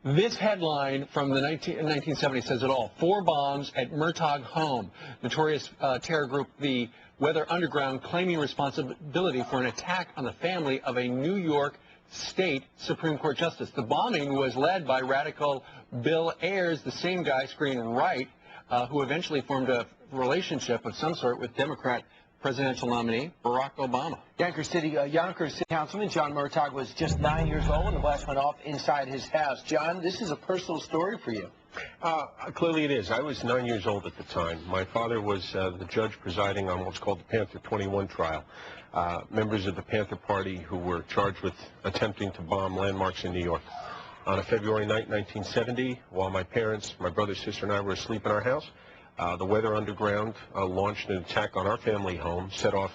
This headline from the 1970s says it all. 4 bombs at Murtagh home. Notorious terror group, the Weather Underground, claiming responsibility for an attack on the family of a New York State Supreme Court justice. The bombing was led by radical Bill Ayers, the same guy screened right, who eventually formed a relationship of some sort with Democrat presidential nominee Barack Obama. Yonkers City Councilman John Murtagh was just 9 years old when the blast went off inside his house. John, this is a personal story for you. Clearly it is. I was 9 years old at the time. My father was the judge presiding on what's called the Panther 21 trial. Members of the Panther Party who were charged with attempting to bomb landmarks in New York. On a February night, 1970, while my parents, my brother, sister, and I were asleep in our house, the Weather Underground launched an attack on our family home, set off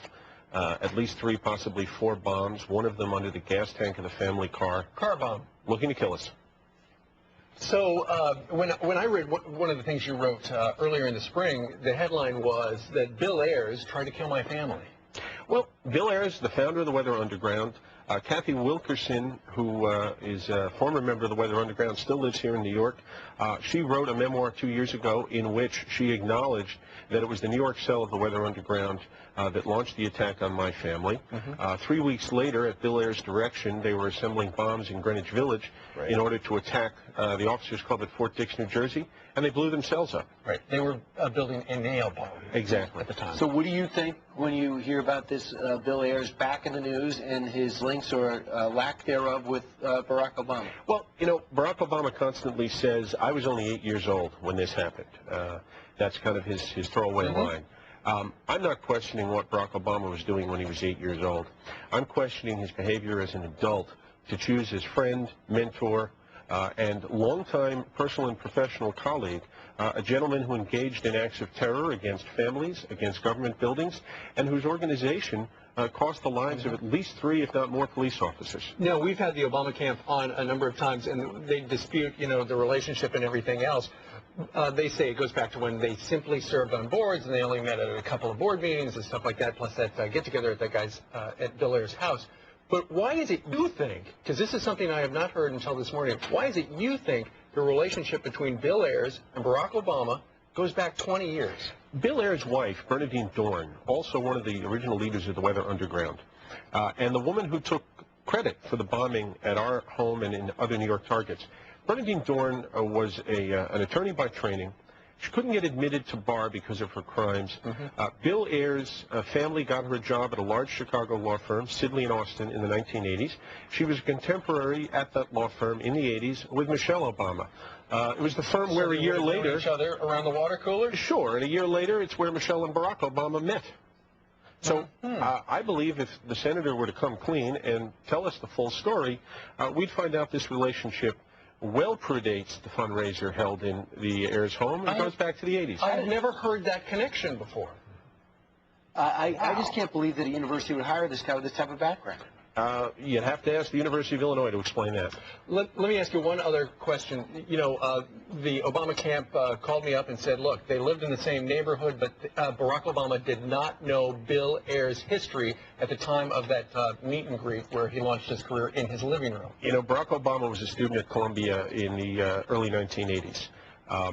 at least 3, possibly 4 bombs, one of them under the gas tank of the family car. Car bomb. Looking to kill us. So when I read one of the things you wrote earlier in the spring, the headline was that Bill Ayers tried to kill my family. Well, Bill Ayers, the founder of the Weather Underground, Kathy Wilkerson, who is a former member of the Weather Underground, still lives here in New York. She wrote a memoir 2 years ago in which she acknowledged that it was the New York cell of the Weather Underground that launched the attack on my family. 3 weeks later, at Bill Ayers' direction, they were assembling bombs in Greenwich Village in order to attack the Officers Club at Fort Dix, New Jersey, and they blew themselves up. Right. They were building a nail bomb. Exactly. At the time. So what do you think when you hear about this Bill Ayers back in the news and his links or lack thereof with Barack Obama? Well, you know, Barack Obama constantly says, I was only 8 years old when this happened. That's kind of his throwaway line. I'm not questioning what Barack Obama was doing when he was 8 years old. I'm questioning his behavior as an adult to choose his friend, mentor, and longtime personal and professional colleague, a gentleman who engaged in acts of terror against families, against government buildings, and whose organization cost the lives of at least 3, if not more, police officers. No, we've had the Obama camp on a number of times, and they dispute, you know, the relationship and everything else. They say it goes back to when they simply served on boards, and they only met at a couple of board meetings and stuff like that, plus that get-together at that guy's, at Bill Ayers' house. But why is it you think, because this is something I have not heard until this morning, why is it you think the relationship between Bill Ayers and Barack Obama goes back 20 years? Bill Ayers' wife, Bernadine Dorn, also one of the original leaders of the Weather Underground, and the woman who took credit for the bombing at our home and in other New York targets. Bernadine Dorn was an attorney by training. She couldn't get admitted to bar because of her crimes. Bill Ayers' family got her a job at a large Chicago law firm, Sidley & Austin, in the 1980s. She was a contemporary at that law firm in the 80s with Michelle Obama. It was the firm where a year later... each other around the water cooler? Sure, and a year later, it's where Michelle and Barack Obama met. So I believe if the senator were to come clean and tell us the full story, we'd find out this relationship well predates the fundraiser held in the Ayers home, and it goes back to the 80s. I've never heard that connection before. I just can't believe that a university would hire this guy with this type of background. You'd have to ask the University of Illinois to explain that. Let me ask you one other question. You know, the Obama camp called me up and said, look, they lived in the same neighborhood, but Barack Obama did not know Bill Ayers' history at the time of that meet and greet where he launched his career in his living room. You know, Barack Obama was a student at Columbia in the early 1980s.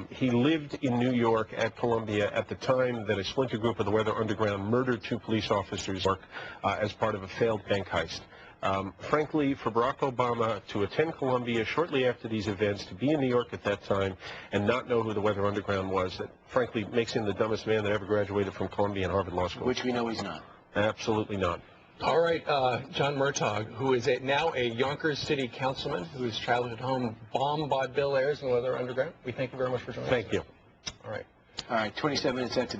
He lived in New York at Columbia at the time that a splinter group of the Weather Underground murdered 2 police officers as part of a failed bank heist. Frankly, for Barack Obama to attend Columbia shortly after these events, to be in New York at that time, and not know who the Weather Underground was, that frankly makes him the dumbest man that ever graduated from Columbia and Harvard Law School. Which we know he's not. Absolutely not. All right, John Murtagh, who is now a Yonkers City councilman whose childhood home bombed by Bill Ayers and the Weather Underground. We thank you very much for joining us. Thank you. All right. All right, 27 minutes after